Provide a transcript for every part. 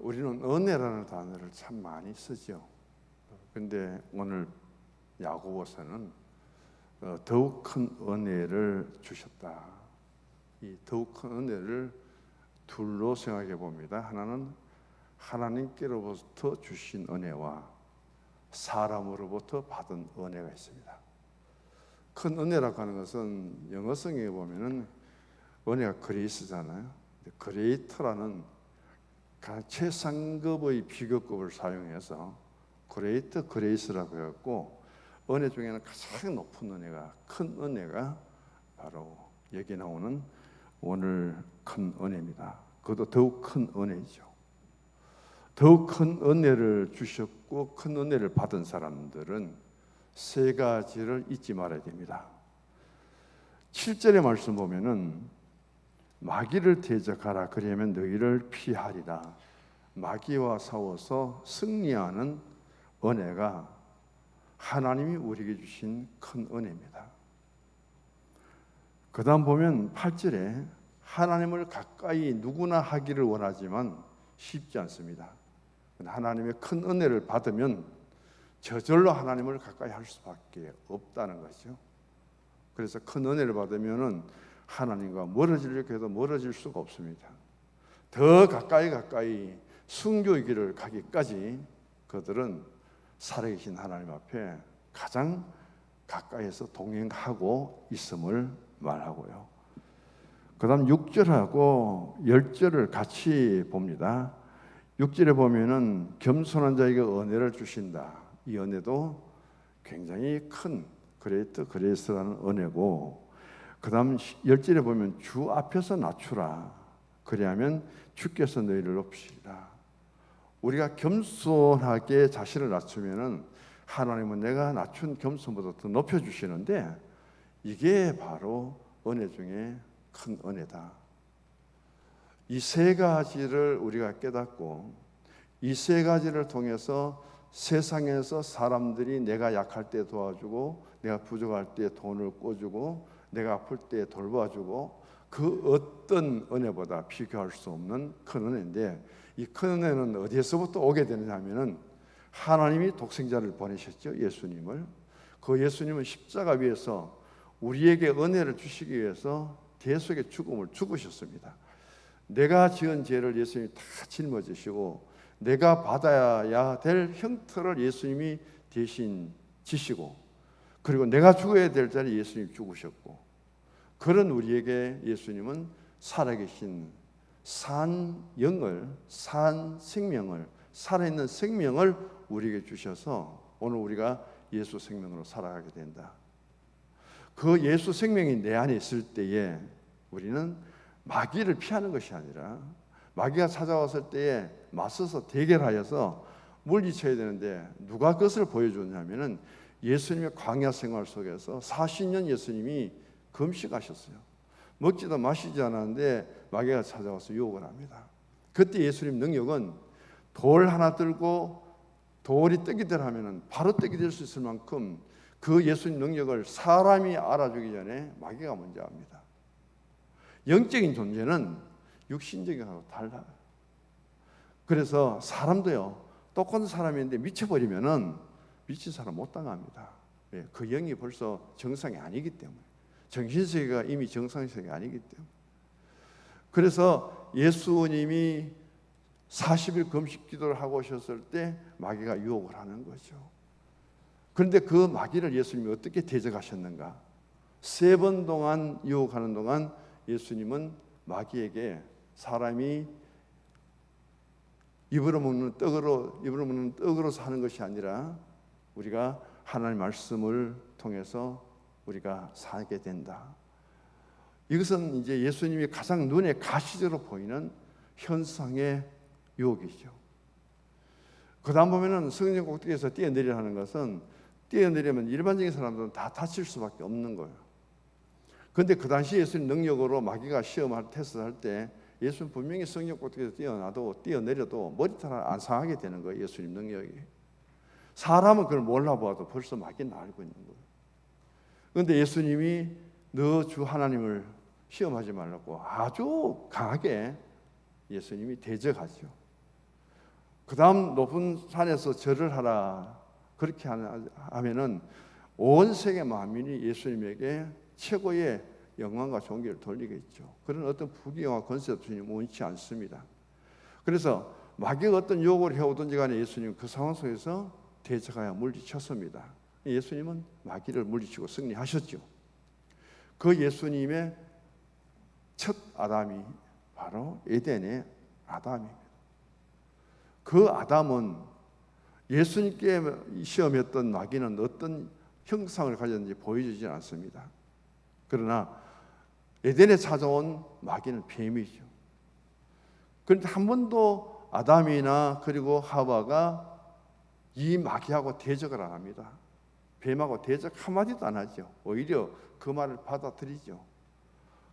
우리는 은혜라는 단어를 참 많이 쓰죠. 근데 오늘 야고보서는 더욱 큰 은혜를 주셨다. 이 더욱 큰 은혜를 둘로 생각해 봅니다. 하나는 하나님께로부터 주신 은혜와 사람으로부터 받은 은혜가 있습니다. 큰 은혜라고 하는 것은 영어성에 보면은 은혜가 그레이스잖아요. 그레이터라는 가장 최상급의 비교급을 사용해서 그레이트 그레이스라고 해갖고 은혜 중에는 가장 높은 은혜가, 큰 은혜가 바로 여기 나오는 오늘 큰 은혜입니다. 그것도 더욱 큰 은혜죠. 더욱 큰 은혜를 주셨고 큰 은혜를 받은 사람들은 세 가지를 잊지 말아야 됩니다. 7절의 말씀 보면은 마귀를 대적하라, 그리하면 너희를 피하리라. 마귀와 싸워서 승리하는 은혜가 하나님이 우리에게 주신 큰 은혜입니다. 그 다음 보면 8절에 하나님을 가까이 누구나 하기를 원하지만 쉽지 않습니다. 하나님의 큰 은혜를 받으면 저절로 하나님을 가까이 할 수밖에 없다는 거죠. 그래서 큰 은혜를 받으면 하나님과 멀어지려고 해도 멀어질 수가 없습니다. 더 가까이 순교의 길을 가기까지 그들은 살아계신 하나님 앞에 가장 가까이에서 동행하고 있음을 말하고요. 그 다음 6절하고 10절을 같이 봅니다. 6절에 보면은 겸손한 자에게 은혜를 주신다. 이 은혜도 굉장히 큰 그레이트 그레이스라는 은혜고, 그 다음 10절에 보면 주 앞에서 낮추라, 그리하면 주께서 너희를 높이시리라. 우리가 겸손하게 자신을 낮추면은 하나님은 내가 낮춘 겸손보다 더 높여주시는데, 이게 바로 은혜 중에 큰 은혜다. 이 세 가지를 우리가 깨닫고 이 세 가지를 통해서 세상에서 사람들이 내가 약할 때 도와주고, 내가 부족할 때 돈을 꿔주고, 내가 아플 때 돌봐주고, 그 어떤 은혜보다 비교할 수 없는 큰 은혜인데, 이 큰 은혜는 어디에서부터 오게 되느냐 하면은 하나님이 독생자를 보내셨죠. 예수님을. 그 예수님은 십자가 위에서 우리에게 은혜를 주시기 위해서 대속의 죽음을 죽으셨습니다. 내가 지은 죄를 예수님이 다 짊어지시고 내가 받아야 될 형벌을 예수님이 대신 지시고, 그리고 내가 죽어야 될 자리에 예수님이 죽으셨고, 그런 우리에게 예수님은 살아계신 산 영을, 산 생명을, 살아있는 생명을 우리에게 주셔서 오늘 우리가 예수 생명으로 살아가게 된다. 그 예수 생명이 내 안에 있을 때에 우리는 마귀를 피하는 것이 아니라 마귀가 찾아왔을 때에 맞서서 대결하여서 물리쳐야 되는데, 누가 그것을 보여줬냐면은 예수님의 광야 생활 속에서 40년 예수님이 금식하셨어요. 먹지도 마시지 않았는데 마귀가 찾아와서 유혹을 합니다. 그때 예수님 능력은 돌 하나 들고 돌이 떡이 되라면은 바로 떡이 될 수 있을 만큼 그 예수님 능력을 사람이 알아주기 전에 마귀가 먼저 합니다. 영적인 존재는 육신적인 거하고 달라요. 그래서 사람도요, 똑같은 사람인데 미쳐버리면은 미친 사람 못 당합니다. 그 영이 벌써 정상이 아니기 때문에, 정신세계가 이미 정상세계가 아니기 때문에. 그래서 예수님이 40일 금식 기도를 하고 오셨을 때 마귀가 유혹을 하는 거죠. 그런데 그 마귀를 예수님이 어떻게 대적하셨는가? 3번 동안 유혹하는 동안 예수님은 마귀에게 사람이 입으로 먹는 떡으로 사는 것이 아니라 우리가 하나님의 말씀을 통해서 우리가 살게 된다. 이것은 이제 예수님이 가장 눈에 가시적으로 보이는 현상의 유혹이죠. 그 다음 보면은 성령 꼭대기에서 뛰어내리라는 것은, 뛰어내리면 일반적인 사람들은 다 다칠 수밖에 없는 거예요. 그런데 그 당시 예수님 능력으로 마귀가 시험할 테스트할 때 예수는 분명히 성령 꼭대기에서 뛰어내려도 머리털 안 상하게 되는 거예요. 예수님 능력이. 사람은 그걸 몰라봐도 벌써 마귀는 알고 있는 거예요. 그런데 예수님이 너 주 하나님을 시험하지 말라고 아주 강하게 예수님이 대적하죠. 그 다음 높은 산에서 절을 하라. 그렇게 하면은 온 세계 만민이 예수님에게 최고의 영광과 존귀를 돌리겠죠. 그런 어떤 부귀영화 권세도 주님 원치 않습니다. 그래서 마귀가 어떤 유혹을 해오든지 간에 예수님은 그 상황 속에서 대적하여 물리쳤습니다. 예수님은 마귀를 물리치고 승리하셨죠. 그 예수님의 첫 아담이 바로 에덴의 아담입니다. 그 아담은 예수님께 시험했던 마귀는 어떤 형상을 가졌는지 보여주지 않습니다. 그러나 에덴에 찾아온 마귀는 뱀이죠. 그런데 한 번도 아담이나 그리고 하와가 이 마귀하고 대적을 안 합니다. 뱀하고 대적 한마디도 안 하죠. 오히려 그 말을 받아들이죠.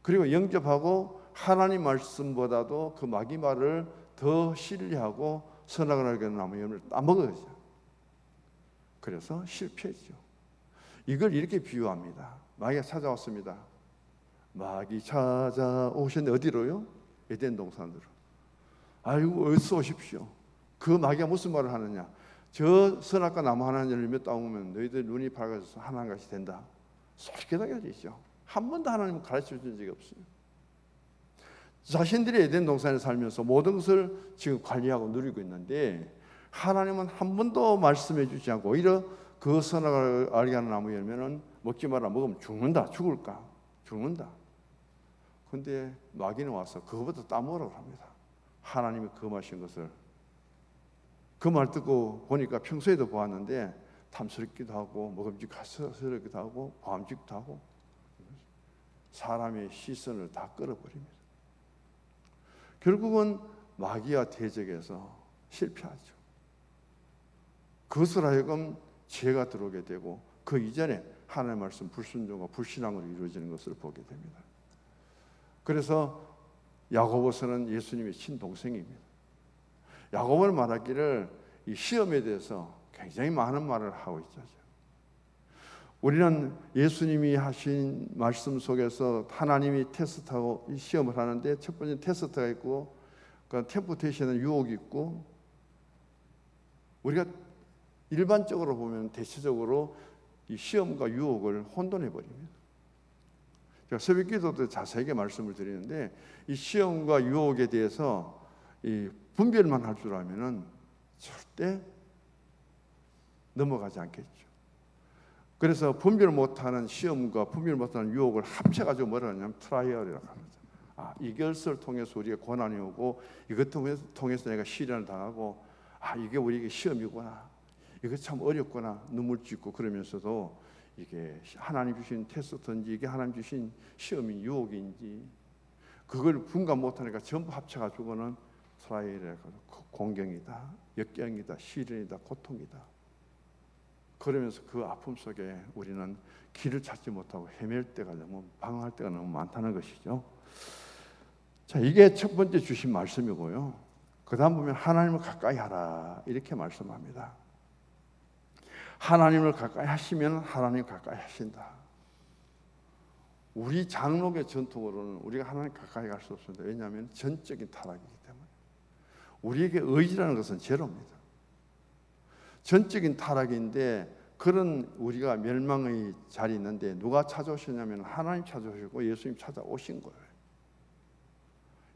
그리고 영접하고 하나님 말씀보다도 그 마귀 말을 더 신뢰하고 선악을 알게 하는 나무 열매를 따먹어야죠. 그래서 실패했죠. 이걸 이렇게 비유합니다. 마귀가 찾아왔습니다. 마귀 찾아오셨는데 어디로요? 에덴 동산으로. 아이고 어디서 오십시오. 그 마귀가 무슨 말을 하느냐? 저 선악과 나무 하나 열매 따오면 너희들 눈이 밝아져서 하나님같이 된다. 솔직하게 되죠. 한 번도 하나님은 가르쳐 준 적이 없어요. 자신들이 에덴 동산에 살면서 모든 것을 지금 관리하고 누리고 있는데 하나님은 한 번도 말씀해 주지 않고 오히려 그 선악을 알게 하는 나무 열매는 먹지 마라. 먹으면 죽는다. 죽을까? 죽는다. 그런데 마귀는 와서 그거보다 따먹으라고 합니다. 하나님이 금하신 것을. 그 말 듣고 보니까 평소에도 보았는데 탐스럽기도 하고 먹음직스럽기도 하고 과음직도 하고 사람의 시선을 다 끌어버립니다. 결국은 마귀와 대적에서 실패하죠. 그것을 하여금 죄가 들어오게 되고 그 이전에 하나님의 말씀 불순종과 불신앙으로 이루어지는 것을 보게 됩니다. 그래서 야고보서는 예수님의 친동생입니다. 야고보는 말하기를 이 시험에 대해서 굉장히 많은 말을 하고 있죠. 우리는 예수님이 하신 말씀 속에서 하나님이 테스트하고 시험을 하는데 첫 번째 테스트가 있고 그 템프테이션은 유혹이 있고 우리가 일반적으로 보면 대체적으로 이 시험과 유혹을 혼돈해 버립니다. 제가 새벽 기도 때 자세하게 말씀을 드리는데 이 시험과 유혹에 대해서 이 분별만 할 줄 알면은 절대 넘어가지 않겠죠. 그래서 분별 못하는 시험과 분별 못하는 유혹을 합쳐가지고 뭐라 하냐면 트라이얼이라고 합니다. 이것을 통해서 우리가 고난이 오고 이것 통해서 내가 시련을 당하고 이게 우리에게 시험이구나. 이거 참 어렵구나. 눈물 짓고 그러면서도 이게 하나님 주신 테스트인지 이게 하나님 주신 시험인 유혹인지 그걸 분간 못하니까 전부 합쳐가지고는 트라이얼이라고 공경이다, 역경이다, 시련이다, 고통이다. 그러면서 그 아픔 속에 우리는 길을 찾지 못하고 헤맬 때가 너무 방황할 때가 너무 많다는 것이죠. 자, 이게 첫 번째 주신 말씀이고요. 그 다음 보면 하나님을 가까이 하라 이렇게 말씀합니다. 하나님을 가까이 하시면 하나님 가까이 하신다. 우리 장로의 전통으로는 우리가 하나님 가까이 갈 수 없습니다. 왜냐하면 전적인 타락이기 때문에. 우리에게 의지라는 것은 제로입니다. 전적인 타락인데 그런 우리가 멸망의 자리에 있는데 누가 찾아오셨냐면 하나님 찾아오시고 예수님 찾아오신 거예요.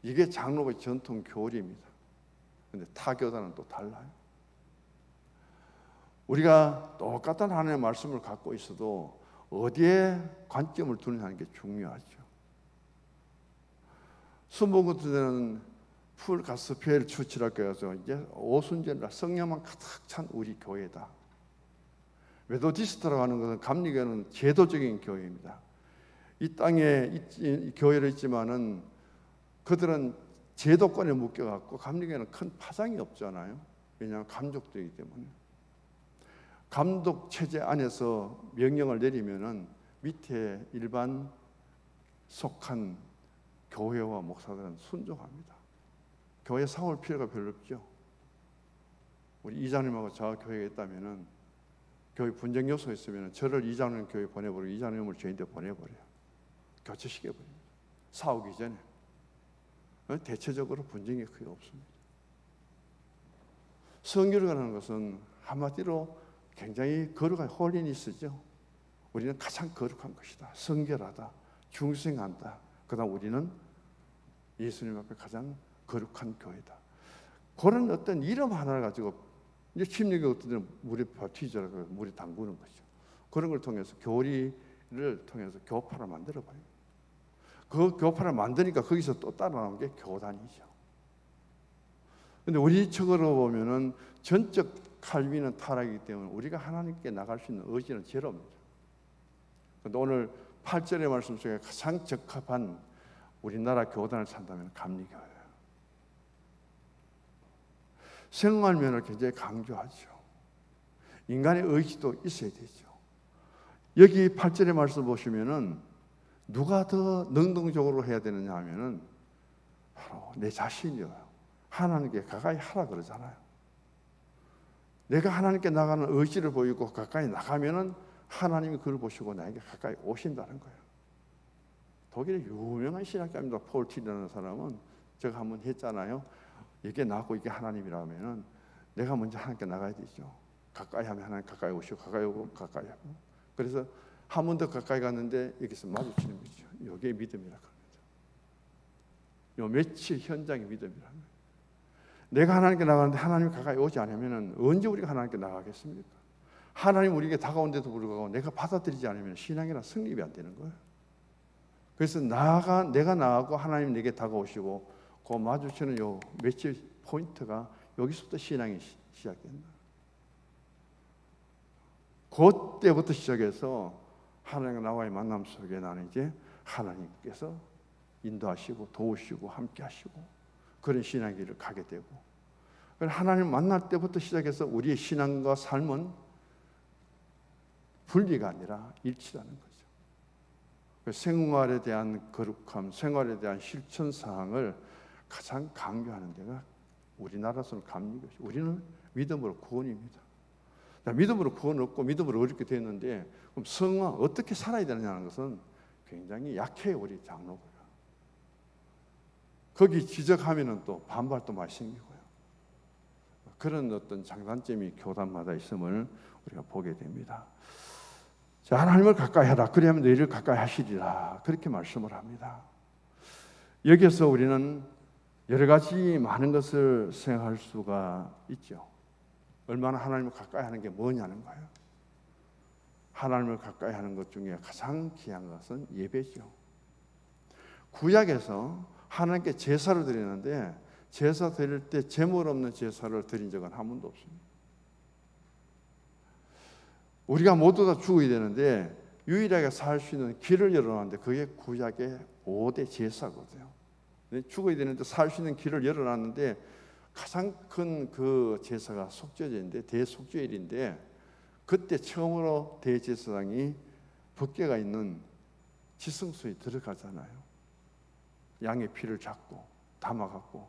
이게 장로의 전통 교리입니다. 그런데 타교단은 또 달라요. 우리가 똑같은 하나님의 말씀을 갖고 있어도 어디에 관점을 두느냐는 게 중요하죠. 수목원에는 풀 가스펠 추치라고 해서 이제 오순절날 성령만 가득 찬 우리 교회다. 메소디스트라고 하는 것은 감리교는 제도적인 교회입니다. 이 땅에 교회를 있지만은 그들은 제도권에 묶여갖고 감리교는 큰 파장이 없잖아요. 왜냐하면 감독되기 때문에. 감독 체제 안에서 명령을 내리면은 밑에 일반 속한 교회와 목사들은 순종합니다. 교회 사올 필요가 별로 없죠. 우리 이장님하고 저 교회에 있다면은 교회 분쟁 요소가 있으면 저를 이장님 교회 보내버리고 이장님을 저희한테 보내버려요. 교체시켜버립니다. 싸우기 전에. 대체적으로 분쟁이 크게 없습니다. 성결이라는 것은 한마디로 굉장히 거룩한 홀리니스죠. 우리는 가장 거룩한 것이다. 성결하다. 중생한다. 그다음 우리는 예수님 앞에 가장 거룩한 교회다. 그런 어떤 이름 하나를 가지고 이제 침례교 어떤 데는 물에 튀져라 물에 담그는 거죠. 그런 걸 통해서 교리를 통해서 교파를 만들어 봐요. 그 교파를 만드니까 거기서 또 따라 나온 게 교단이죠. 근데 우리적으로 보면은 전적 칼빈은 타락이기 때문에 우리가 하나님께 나갈 수 있는 의지는 제로입니다. 그런데 오늘 8절의 말씀 중에 가장 적합한 우리나라 교단을 산다면 감리교회예요. 생활면을 굉장히 강조하죠. 인간의 의지도 있어야 되죠. 여기 8절의 말씀 보시면은 누가 더 능동적으로 해야 되느냐 하면은 바로 내 자신이요. 하나님께 가까이 하라 그러잖아요. 내가 하나님께 나가는 의지를 보이고 가까이 나가면은 하나님이 그걸 보시고 나에게 가까이 오신다는 거예요. 독일의 유명한 신학자입니다. 폴 티라는 사람은 제가 한번 했잖아요. 이게 나고 이게 하나님이라면은 내가 먼저 하나님께 나가야 되죠. 가까이 하면 하나님 가까이 오시고 가까이 오고 가까이 하고. 그래서 한 번 더 가까이 갔는데 여기서 마주치는 거죠. 이게 믿음이라고 합니다. 요 며칠 현장의 믿음이라는 거예요. 내가 하나님께 나가는데 하나님이 가까이 오지 않으면 언제 우리가 하나님께 나가겠습니까? 하나님 우리에게 다가온데도 불구하고 내가 받아들이지 않으면 신앙이란 성립이 안 되는 거예요. 그래서 내가 나가고 하나님 내게 다가오시고 그 마주치는 요 며칠 포인트가 여기서부터 신앙이 시작된다. 그때부터 시작해서 하나님과 나와의 만남 속에 나는 이제 하나님께서 인도하시고 도우시고 함께 하시고 그런 신앙의 길을 가게 되고 하나님 만날 때부터 시작해서 우리의 신앙과 삶은 분리가 아니라 일치라는 거죠. 생활에 대한 거룩함, 생활에 대한 실천 사항을 가장 강조하는 데가 우리나라에서는 감리교죠. 우리는 믿음으로 구원입니다. 믿음으로 구원 얻고 믿음으로 어렵게 됐는데 그럼 성화 어떻게 살아야 되느냐는 것은 굉장히 약해요. 우리 장로가. 거기 지적하면은 또 반발도 많이 생기고요. 그런 어떤 장단점이 교단마다 있음을 우리가 보게 됩니다. 자, 하나님을 가까이 하라. 그리하면 너희를 가까이 하시리라. 그렇게 말씀을 합니다. 여기서 우리는 여러 가지 많은 것을 생각할 수가 있죠. 얼마나 하나님을 가까이 하는 게 뭐냐는 거예요. 하나님을 가까이 하는 것 중에 가장 귀한 것은 예배죠. 구약에서 하나님께 제사를 드리는데 제사 드릴 때 제물 없는 제사를 드린 적은 한 번도 없습니다. 우리가 모두 다 죽어야 되는데 유일하게 살 수 있는 길을 열어놨는데 그게 구약의 5대 제사거든요. 죽어야 되는데 살 수 있는 길을 열어놨는데 가장 큰 그 제사가 속죄제인데 대속죄일인데 그때 처음으로 대제사장이 법궤가 있는 지성소에 들어가잖아요. 양의 피를 잡고 담아갖고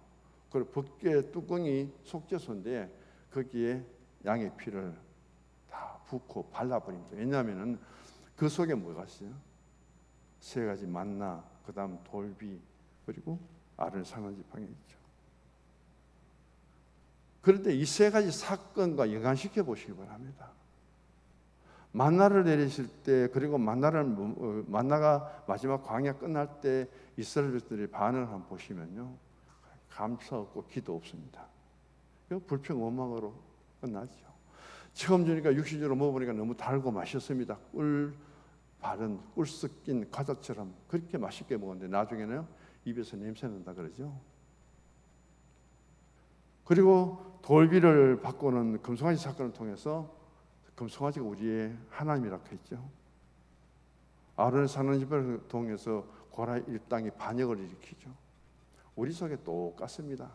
그리고 법궤 뚜껑이 속죄소인데 거기에 양의 피를 다 붓고 발라버립니다. 왜냐하면 그 속에 뭐가 있어요? 세 가지 만나, 그 다음 돌비, 그리고 알을 상한 지팡이 있죠. 그런데 이 세 가지 사건과 연관시켜 보시기 바랍니다. 만나를 내리실 때 그리고 만나가 마지막 광야 끝날 때 이스라엘 백성들이 반응을 한번 보시면요, 감사 없고 기도 없습니다. 불평 원망으로 끝나죠. 처음 주니까 육신적으로 먹어보니까 너무 달고 맛있습니다. 꿀 바른 꿀 섞인 과자처럼 그렇게 맛있게 먹었는데 나중에는 입에서 냄새 난다 그러죠. 그리고 돌비를 바꾸는 금송아지 사건을 통해서 금송아지가 우리의 하나님이라고 했죠. 아론의 사는 집을 통해서 고라 일당이 반역을 일으키죠. 우리 속에 똑같습니다.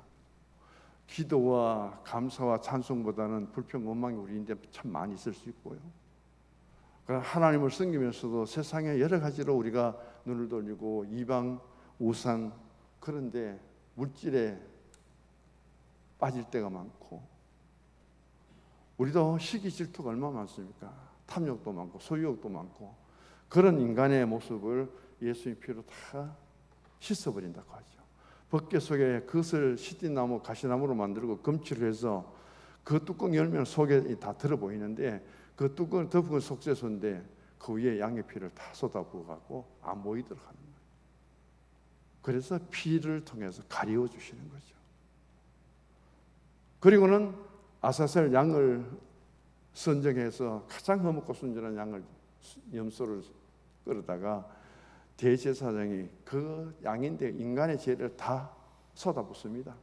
기도와 감사와 찬송보다는 불평 원망이 우리인데 참 많이 있을 수 있고요. 하나님을 섬기면서도 세상에 여러 가지로 우리가 눈을 돌리고 이방 우상 그런데 물질에 빠질 때가 많고 우리도 시기 질투가 얼마나 많습니까? 탐욕도 많고 소유욕도 많고 그런 인간의 모습을 예수의 피로 다 씻어버린다고 하죠. 법궤 속에 그것을 시띠나무 가시나무로 만들고 금칠을 해서 그 뚜껑 열면 속에 다 들어 보이는데 그 뚜껑을 덮은 건 속죄소인데 그 위에 양의 피를 다 쏟아부어 갖고 안 보이도록 하는 거예요. 그래서 피를 통해서 가리워 주시는 거죠. 그리고는 아사셀 양을 선정해서 가장 흠없고 순전한 양을 염소를 끌어다가 대제사장이 그 양인데 인간의 죄를 다 쏟아붓습니다.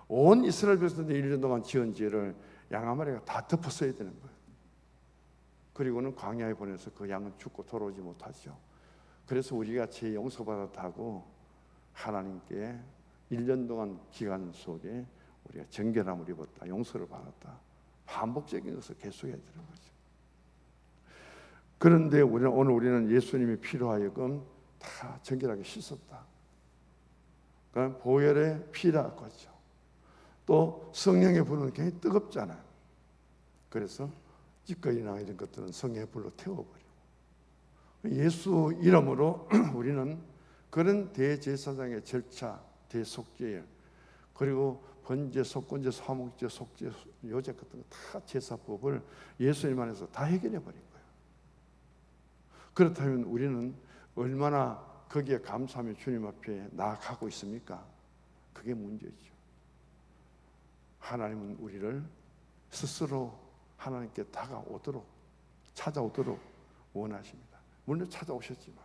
온 이스라엘 백성들이 1년 동안 지은 죄를 양 한 마리가 다 덮어써야 되는 거예요. 그리고는 광야에 보내서 그 양은 죽고 돌아오지 못하죠. 그래서 우리가 죄 용서받았다고 하나님께 1년 동안 기간 속에 우리가 정결함을 입었다, 용서를 받았다, 반복적인 것을 계속해야 되는 거죠. 그런데 오늘 우리는 예수님의 피로 하여금 다 정결하게 씻었다. 그러니까 보혈의 피라고 하죠. 또 성령의 불은 굉장히 뜨겁잖아요. 그래서 찌꺼기나 이런 것들은 성령의 불로 태워버리고, 예수 이름으로 우리는 그런 대제사장의 절차, 대속죄, 그리고 번제, 속건제, 화목제, 속죄, 요제 같은 거 다 제사법을 예수님 안에서 다 해결해 버린 거예요. 그렇다면 우리는 얼마나 거기에 감사하며 주님 앞에 나아가고 있습니까? 그게 문제죠. 하나님은 우리를 스스로 하나님께 다가오도록, 찾아오도록 원하십니다. 물론 찾아오셨지만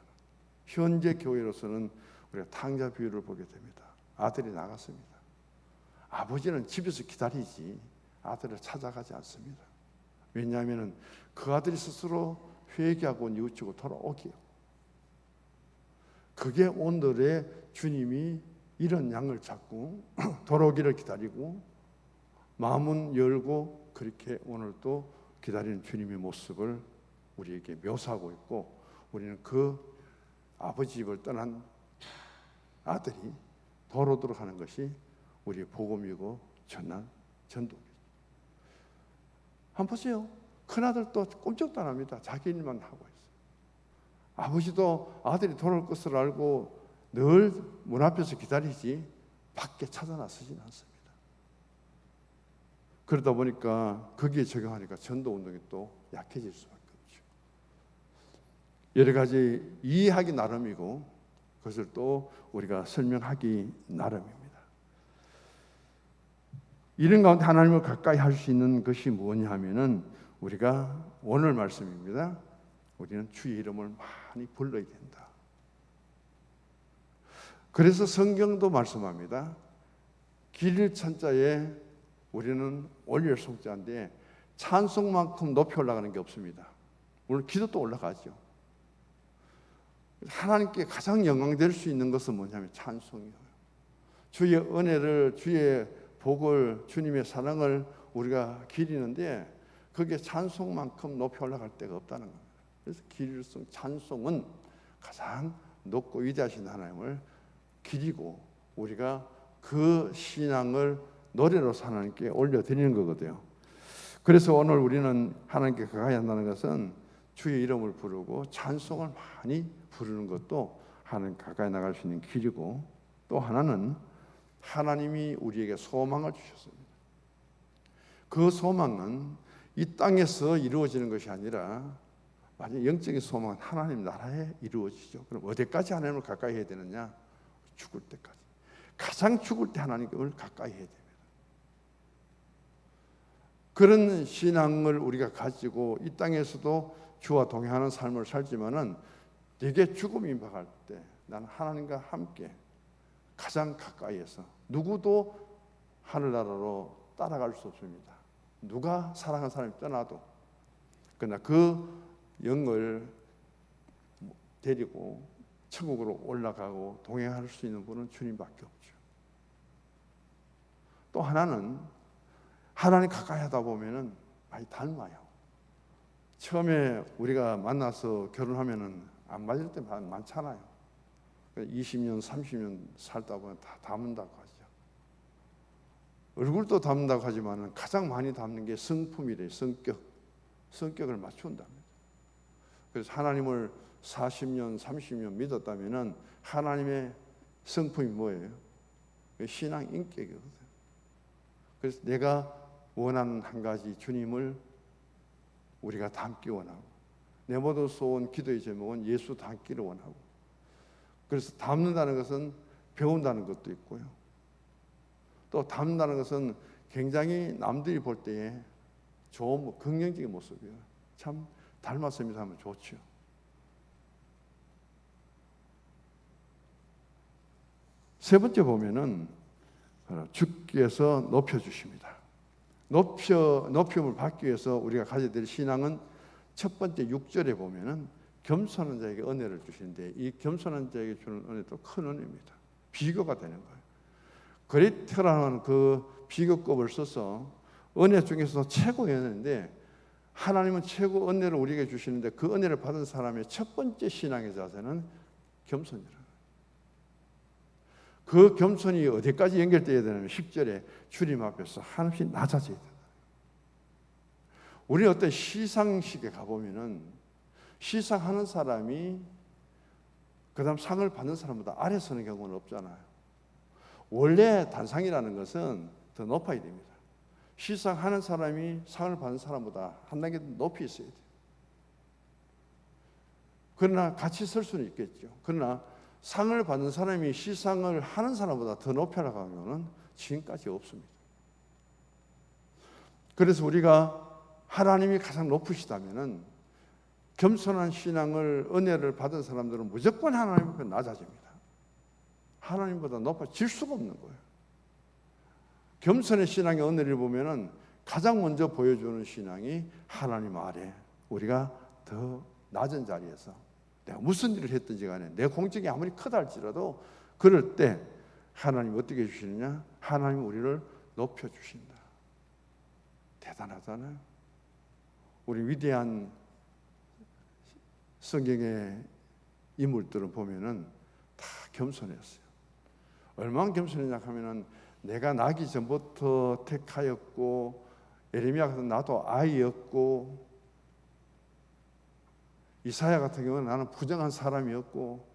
현재 교회로서는 우리가 탕자 비유를 보게 됩니다. 아들이 나갔습니다. 아버지는 집에서 기다리지 아들을 찾아가지 않습니다. 왜냐하면 그 아들이 스스로 회개하고 뉘우치고 돌아오기요. 그게 오늘의 주님이 이런 양을 잡고 돌아오기를 기다리고 마음은 열고 그렇게 오늘도 기다리는 주님의 모습을 우리에게 묘사하고 있고, 우리는 그 아버지 집을 떠난 아들이 돌아오도록 하는 것이 우리의 복음이고 전도입니다. 한번 보세요. 큰아들도 꼼짝도 안 합니다. 자기 일만 하고 있어요. 아버지도 아들이 돌아올 것을 알고 늘 문 앞에서 기다리지 밖에 찾아 나서지는 않습니다. 그러다 보니까 거기에 적용하니까 전도운동이 또 약해질 수밖에 없죠. 여러 가지 이해하기 나름이고 그것을 또 우리가 설명하기 나름입니다. 이런 가운데 하나님을 가까이 할 수 있는 것이 뭐냐 하면은 우리가 오늘 말씀입니다. 우리는 주의 이름을 많이 불러야 된다. 그래서 성경도 말씀합니다. 길 천자에 우리는 올릴 속자인데 찬송만큼 높이 올라가는 게 없습니다. 물론 기도도 올라가죠. 하나님께 가장 영광될 수 있는 것은 뭐냐면 찬송이에요. 주의 은혜를, 주의 복을, 주님의 사랑을 우리가 기리는데 그게 찬송만큼 높이 올라갈 데가 없다는 겁니다. 그래서 기ril성 찬송은 가장 높고 위대하신 하나님을 기리고 우리가 그 신앙을 노래로서 하나님께 올려드리는 거거든요. 그래서 오늘 우리는 하나님께 가까이 한다는 것은 주의 이름을 부르고 찬송을 많이 부르는 것도 하나님 가까이 나갈 수 있는 길이고, 또 하나는 하나님이 우리에게 소망을 주셨습니다. 그 소망은 이 땅에서 이루어지는 것이 아니라 만약 영적인 소망은 하나님 나라에 이루어지죠. 그럼 어디까지 하나님을 가까이 해야 되느냐? 죽을 때까지. 가장 죽을 때 하나님을 가까이 해야 됩니다. 그런 신앙을 우리가 가지고 이 땅에서도 주와 동행하는 삶을 살지만은 내게 죽음이 임박할 때 나는 하나님과 함께 가장 가까이에서 누구도 하늘나라로 따라갈 수 없습니다. 누가 사랑하는 사람이 떠나도 그러나 그 영을 데리고 천국으로 올라가고 동행할 수 있는 분은 주님밖에 없죠. 또 하나는 하나님 가까이 하다 보면은 많이 닮아요. 처음에 우리가 만나서 결혼하면은 안 맞을 때 많잖아요. 20년, 30년 살다 보면 다 닮는다고 하죠. 얼굴도 닮는다고 하지만 가장 많이 닮는 게 성품이래요. 성격을 맞춘답니다. 그래서 하나님을 40년, 30년 믿었다면 하나님의 성품이 뭐예요? 신앙 인격이거든요. 그래서 내가 원하는 한 가지, 주님을 우리가 닮기 원하고, 내 모든 소원, 기도의 제목은 예수 닮기를 원하고, 그래서 닮는다는 것은 배운다는 것도 있고요. 또 닮는다는 것은 굉장히 남들이 볼 때에 좋은 긍정적인 모습이에요. 참 닮았습니다 하면 좋죠. 세 번째 보면은 주께서 높여주십니다. 높임을 받기 위해서 우리가 가져야 될 신앙은 첫 번째 6절에 보면은 겸손한 자에게 은혜를 주시는데, 이 겸손한 자에게 주는 은혜도 큰 은혜입니다. 비교가 되는 거예요. 그리스도라는 그 비교급을 써서 은혜 중에서 최고의 은혜인데, 하나님은 최고 은혜를 우리에게 주시는데, 그 은혜를 받은 사람의 첫 번째 신앙의 자세는 겸손이라. 그 겸손이 어디까지 연결되어야 되냐면 10절에 주님 앞에서 한없이 낮아져야 된다. 우리 어떤 시상식에 가보면은 시상하는 사람이 그 다음 상을 받는 사람보다 아래 서는 경우는 없잖아요. 원래 단상이라는 것은 더 높아야 됩니다. 시상하는 사람이 상을 받는 사람보다 한 단계 높이 있어야 돼요. 그러나 같이 설 수는 있겠죠. 그러나 상을 받는 사람이 시상을 하는 사람보다 더 높이 나가면은 지금까지 없습니다. 그래서 우리가 하나님이 가장 높으시다면은 겸손한 신앙을, 은혜를 받은 사람들은 무조건 하나님 앞에 낮아집니다. 하나님보다 높아질 수가 없는 거예요. 겸손의 신앙의 은혜를 보면은 가장 먼저 보여주는 신앙이 하나님 아래, 우리가 더 낮은 자리에서 내가 무슨 일을 했든지 간에 내 공적이 아무리 크다 할지라도 그럴 때 하나님 어떻게 해주시느냐? 하나님 우리를 높여주신다. 대단하잖아요. 우리 위대한 성경의 인물들을 보면은 다 겸손했어요. 얼마나 겸손했냐 하면은 내가 나기 전부터 택하였고, 예레미야 같은 나도 아이였고, 이사야 같은 경우는 나는 부정한 사람이었고,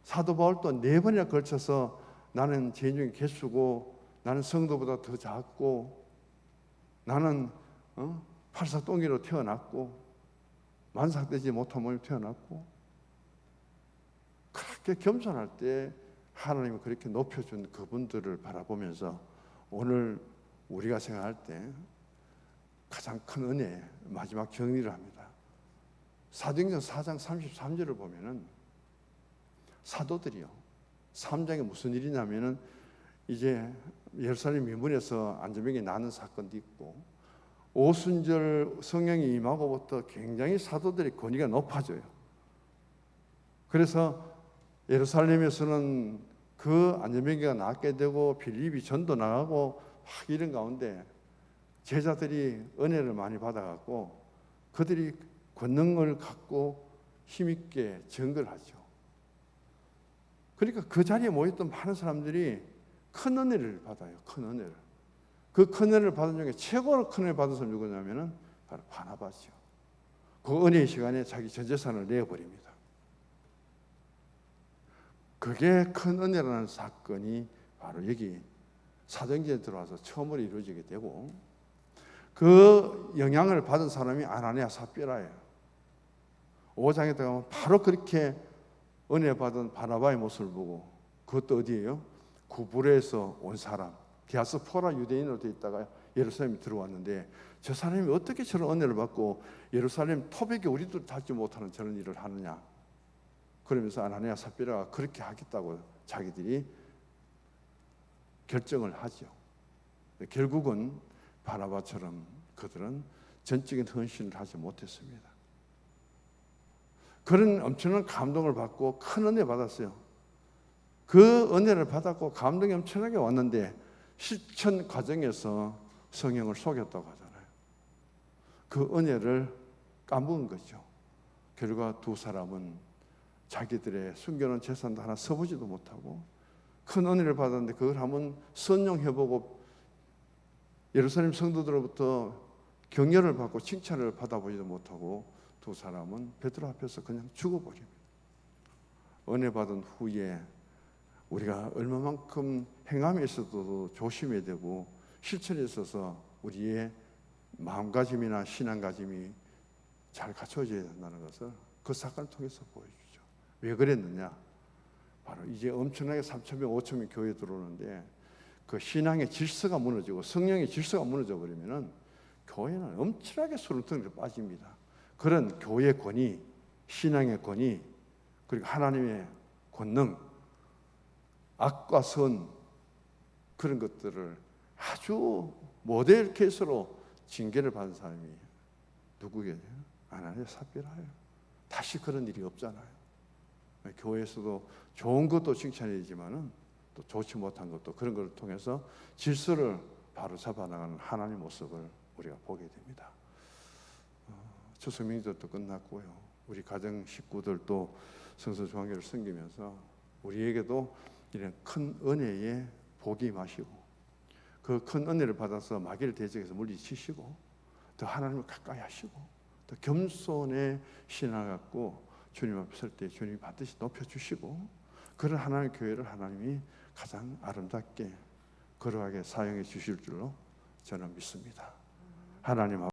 사도 바울도 4번이나 걸쳐서 나는 죄인 중에 개수고, 나는 성도보다 더 작고, 나는 팔사똥이로 태어났고, 만삭되지 못한 몸이 태어났고, 그렇게 겸손할 때 하나님이 그렇게 높여준 그분들을 바라보면서 오늘 우리가 생각할 때 가장 큰 은혜, 마지막 정리를 합니다. 사도행전 4장 33절을 보면은 사도들이요, 3장에 무슨 일이냐면은 이제 예루살렘 미문에서 안전병이 나는 사건도 있고, 오순절 성령이 임하고부터 굉장히 사도들의 권위가 높아져요. 그래서 예루살렘에서는 그 안전병기가 낫게 되고 빌립이 전도 나가고 막 이런 가운데 제자들이 은혜를 많이 받아갖고 그들이 권능을 갖고 힘있게 증거를 하죠. 그러니까 그 자리에 모였던 많은 사람들이 큰 은혜를 받아요. 큰 은혜를. 그 큰 은혜를 받은 중에 최고로 큰 은혜를 받은 사람이 누구냐면은 바로 바나바죠. 그 은혜의 시간에 자기 전 재산을 내어버립니다. 그게 큰 은혜라는 사건이 바로 여기 사도행전에 들어와서 처음으로 이루어지게 되고, 그 영향을 받은 사람이 아나니아 삽비라예요. 5장에 들어가면 바로 그렇게 은혜 받은 바나바의 모습을 보고, 그것도 어디예요? 구브레에서 온 사람, 디아스포라 유대인으로 되어 있다가 예루살렘에 들어왔는데, 저 사람이 어떻게 저런 은혜를 받고 예루살렘 토백에 우리도 닿지 못하는 저런 일을 하느냐. 그러면서 아나니아 삽비라가 그렇게 하겠다고 자기들이 결정을 하죠. 결국은 바나바처럼 그들은 전적인 헌신을 하지 못했습니다. 그런 엄청난 감동을 받고 큰 은혜 받았어요. 그 은혜를 받았고 감동이 엄청나게 왔는데 실천 과정에서 성령을 속였다고 하잖아요. 그 은혜를 까먹은 거죠. 결과 두 사람은 자기들의 숨겨놓은 재산도 하나 써보지도 못하고 큰 은혜를 받았는데 그걸 한번 선용해보고 예루살렘 성도들로부터 격려를 받고 칭찬을 받아보지도 못하고 두 사람은 베드로 앞에서 그냥 죽어버립니다. 은혜 받은 후에 우리가 얼마만큼 행함에 있어도 조심해야 되고 실천에 있어서 우리의 마음가짐이나 신앙가짐이 잘 갖춰져야 된다는 것을 그 사건을 통해서 보여주죠. 왜 그랬느냐? 바로 이제 엄청나게 3,000명, 5,000명 교회에 들어오는데 그 신앙의 질서가 무너지고 성령의 질서가 무너져 버리면은 교회는 엄청나게 수렁텅이로 빠집니다. 그런 교회의 권위, 신앙의 권위, 그리고 하나님의 권능, 악과 선 그런 것들을 아주 모델 케이스로 징계를 받은 사람이 누구겠어요? 아나니아 삽비라예요. 다시 그런 일이 없잖아요. 교회에서도 좋은 것도 칭찬해야 되지만은 또 좋지 못한 것도 그런 것을 통해서 질서를 바로 잡아나가는 하나님의 모습을 우리가 보게 됩니다. 추석 명절도 끝났고요. 우리 가정 식구들도 성서 중앙교회를 섬기면서 우리에게도 이런 큰 은혜의 복이 임하시고 그 큰 은혜를 받아서 마귀를 대적해서 물리치시고 더 하나님을 가까이 하시고 더 겸손의 신앙을 갖고 주님 앞에 설 때 주님이 반드시 높여주시고 그런 하나님의 교회를 하나님이 가장 아름답게 거룩하게 사용해 주실 줄로 저는 믿습니다. 하나님